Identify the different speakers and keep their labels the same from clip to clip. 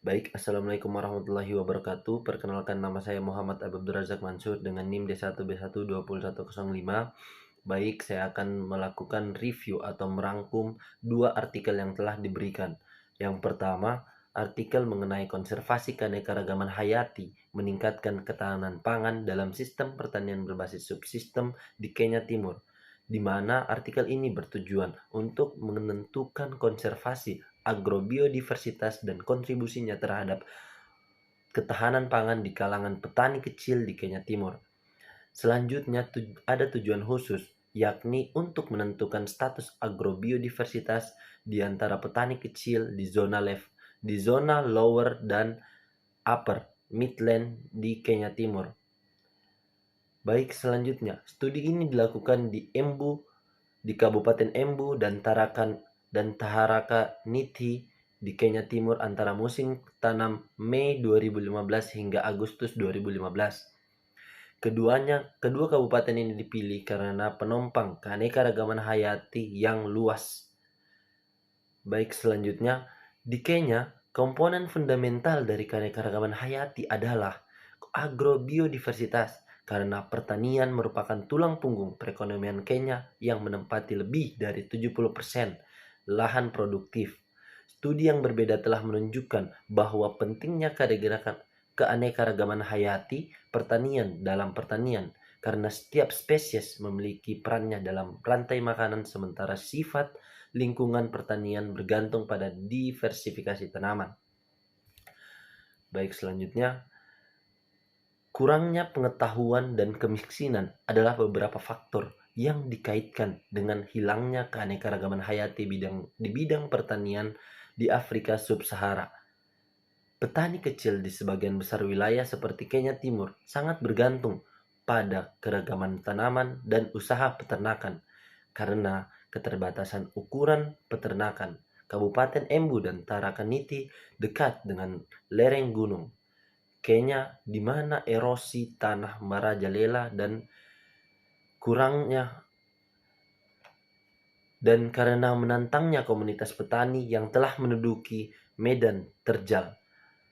Speaker 1: Assalamualaikum warahmatullahi wabarakatuh. Perkenalkan, nama saya Muhammad Abdul Razak Mansur dengan NIM D1B12105. Saya akan melakukan review atau merangkum dua artikel yang telah diberikan. Yang pertama, artikel mengenai konservasi keanekaragaman hayati meningkatkan ketahanan pangan dalam sistem pertanian berbasis subsistem di Kenya Timur, di mana artikel ini bertujuan untuk menentukan konservasi agrobiodiversitas dan kontribusinya terhadap ketahanan pangan di kalangan petani kecil di Kenya Timur. Selanjutnya ada tujuan khusus, yakni untuk menentukan status agrobiodiversitas di antara petani kecil di zona lower dan upper midland di Kenya Timur. Selanjutnya, studi ini dilakukan di Kabupaten Embu dan Taharaka Nithi di Kenya Timur antara musim tanam Mei 2015 hingga Agustus 2015. Kedua kabupaten ini dipilih karena penopang keanekaragaman hayati yang luas. Selanjutnya, di Kenya, komponen fundamental dari keanekaragaman hayati adalah agrobiodiversitas, karena pertanian merupakan tulang punggung perekonomian Kenya yang menempati lebih dari 70% lahan produktif. Studi yang berbeda telah menunjukkan bahwa pentingnya keanekaragaman hayati dalam pertanian, karena setiap spesies memiliki perannya dalam rantai makanan, sementara sifat lingkungan pertanian bergantung pada diversifikasi tanaman. Selanjutnya, kurangnya pengetahuan dan kemiskinan adalah beberapa faktor yang dikaitkan dengan hilangnya keanekaragaman hayati di bidang pertanian di Afrika Sub-Sahara. Petani kecil di sebagian besar wilayah seperti Kenya Timur sangat bergantung pada keragaman tanaman dan usaha peternakan. Karena keterbatasan ukuran peternakan, Kabupaten Embu dan Tarakaniti dekat dengan lereng gunung Kenya, di mana erosi tanah merajalela dan karena menantangnya komunitas petani yang telah menduduki medan terjal.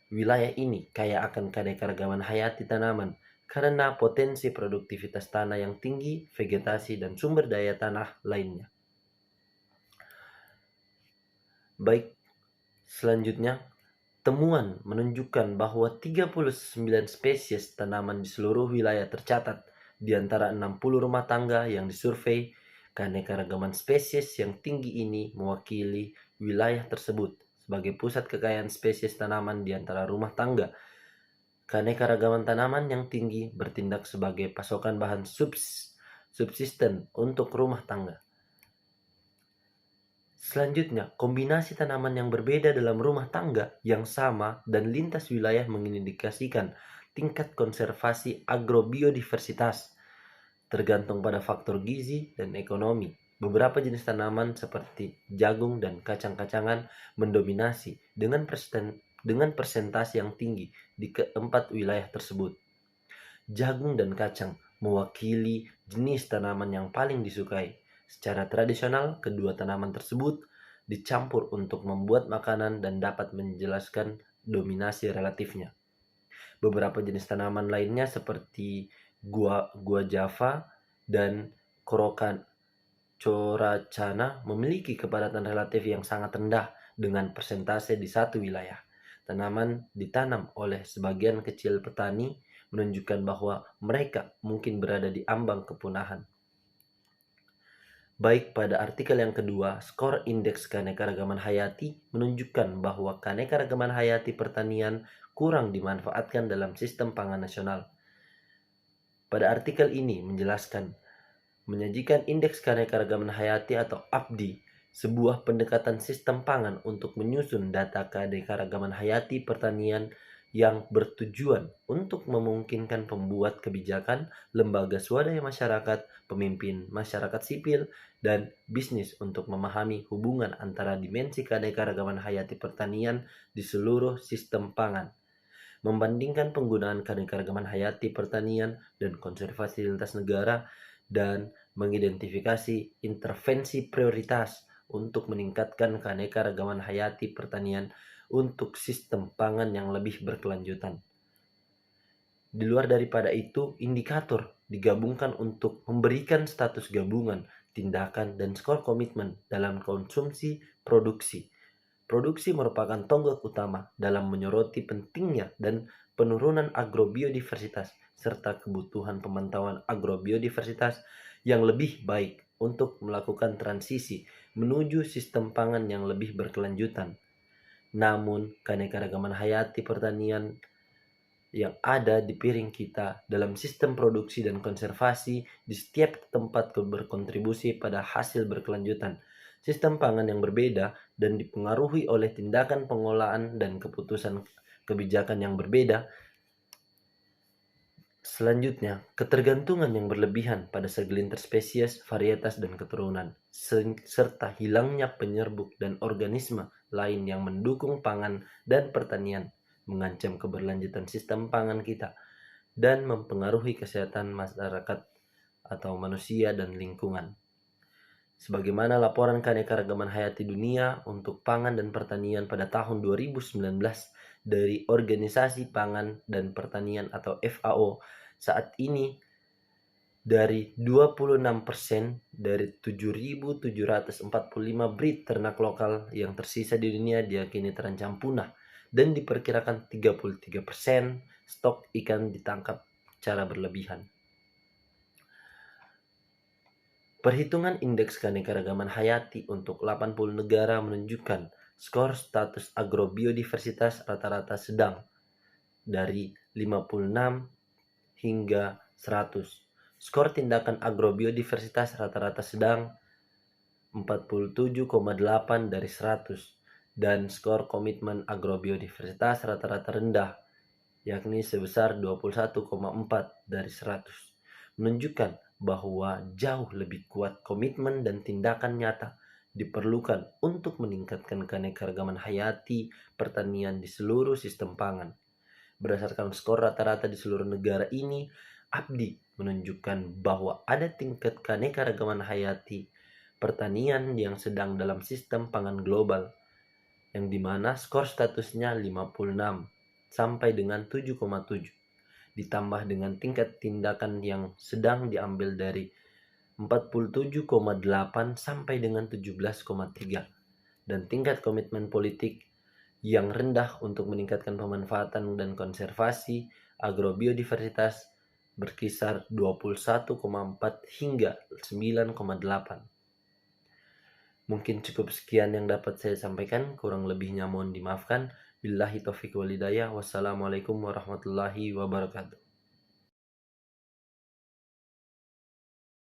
Speaker 1: Wilayah ini kaya akan keanekaragaman hayati tanaman karena potensi produktivitas tanah yang tinggi, vegetasi, dan sumber daya tanah lainnya. Selanjutnya, temuan menunjukkan bahwa 39 spesies tanaman di seluruh wilayah tercatat. Di antara 60 rumah tangga yang disurvei, keanekaragaman spesies yang tinggi ini mewakili wilayah tersebut sebagai pusat kekayaan spesies tanaman di antara rumah tangga. Keanekaragaman tanaman yang tinggi bertindak sebagai pasokan bahan subsisten untuk rumah tangga. Selanjutnya, kombinasi tanaman yang berbeda dalam rumah tangga yang sama dan lintas wilayah mengindikasikan tingkat konservasi agrobiodiversitas, tergantung pada faktor gizi dan ekonomi. Beberapa jenis tanaman seperti jagung dan kacang-kacangan mendominasi dengan persentase yang tinggi di keempat wilayah tersebut. Jagung dan kacang mewakili jenis tanaman yang paling disukai. Secara tradisional, kedua tanaman tersebut dicampur untuk membuat makanan dan dapat menjelaskan dominasi relatifnya. Beberapa jenis tanaman lainnya seperti gua Java dan Coracana memiliki kepadatan relatif yang sangat rendah dengan persentase di satu wilayah. Tanaman ditanam oleh sebagian kecil petani menunjukkan bahwa mereka mungkin berada di ambang kepunahan. Pada artikel yang kedua, skor indeks keanekaragaman hayati menunjukkan bahwa keanekaragaman hayati pertanian kurang dimanfaatkan dalam sistem pangan nasional. Pada artikel ini menyajikan indeks keanekaragaman hayati atau APDI, sebuah pendekatan sistem pangan untuk menyusun data keanekaragaman hayati pertanian yang bertujuan untuk memungkinkan pembuat kebijakan, lembaga swadaya masyarakat, pemimpin masyarakat sipil, dan bisnis untuk memahami hubungan antara dimensi keanekaragaman hayati pertanian di seluruh sistem pangan, membandingkan penggunaan keanekaragaman hayati pertanian dan konservasi lintas negara, dan mengidentifikasi intervensi prioritas untuk meningkatkan keanekaragaman hayati pertanian untuk sistem pangan yang lebih berkelanjutan. Di luar daripada itu, indikator digabungkan untuk memberikan status gabungan, tindakan, dan skor komitmen dalam konsumsi produksi. Produksi merupakan tonggak utama dalam menyoroti pentingnya dan penurunan agrobiodiversitas serta kebutuhan pemantauan agrobiodiversitas yang lebih baik untuk melakukan transisi menuju sistem pangan yang lebih berkelanjutan. Namun, keanekaragaman hayati pertanian yang ada di piring kita dalam sistem produksi dan konservasi di setiap tempat berkontribusi pada hasil berkelanjutan. Sistem pangan yang berbeda dan dipengaruhi oleh tindakan pengolahan dan keputusan kebijakan yang berbeda. Selanjutnya, ketergantungan yang berlebihan pada segelintir spesies, varietas, dan keturunan, serta hilangnya penyerbuk dan organisme lain yang mendukung pangan dan pertanian, mengancam keberlanjutan sistem pangan kita dan mempengaruhi kesehatan masyarakat atau manusia dan lingkungan. Sebagaimana laporan keanekaragaman hayati dunia untuk pangan dan pertanian pada tahun 2019 dari Organisasi Pangan dan Pertanian atau FAO, saat ini dari 26% dari 7.745 breed ternak lokal yang tersisa di dunia diyakini terancam punah, dan diperkirakan 33% stok ikan ditangkap secara berlebihan. Perhitungan indeks keanekaragaman hayati untuk 80 negara menunjukkan skor status agrobiodiversitas rata-rata sedang dari 56 hingga 100. Skor tindakan agrobiodiversitas rata-rata sedang 47,8 dari 100. Dan skor komitmen agrobiodiversitas rata-rata rendah, yakni sebesar 21,4 dari 100, menunjukkan bahwa jauh lebih kuat komitmen dan tindakan nyata diperlukan untuk meningkatkan keanekaragaman hayati pertanian di seluruh sistem pangan. Berdasarkan skor rata-rata di seluruh negara ini, APDI menunjukkan bahwa ada tingkat keanekaragaman hayati pertanian yang sedang dalam sistem pangan global, yang dimana skor statusnya 56 sampai dengan 7,7, ditambah dengan tingkat tindakan yang sedang diambil dari 47,8 sampai dengan 17,3, dan tingkat komitmen politik yang rendah untuk meningkatkan pemanfaatan dan konservasi agrobiodiversitas berkisar 21,4 hingga 9,8. Mungkin cukup sekian yang dapat saya sampaikan, kurang lebihnya mohon dimaafkan. Billahi taufiq wal hidayah. Wassalamualaikum warahmatullahi wabarakatuh.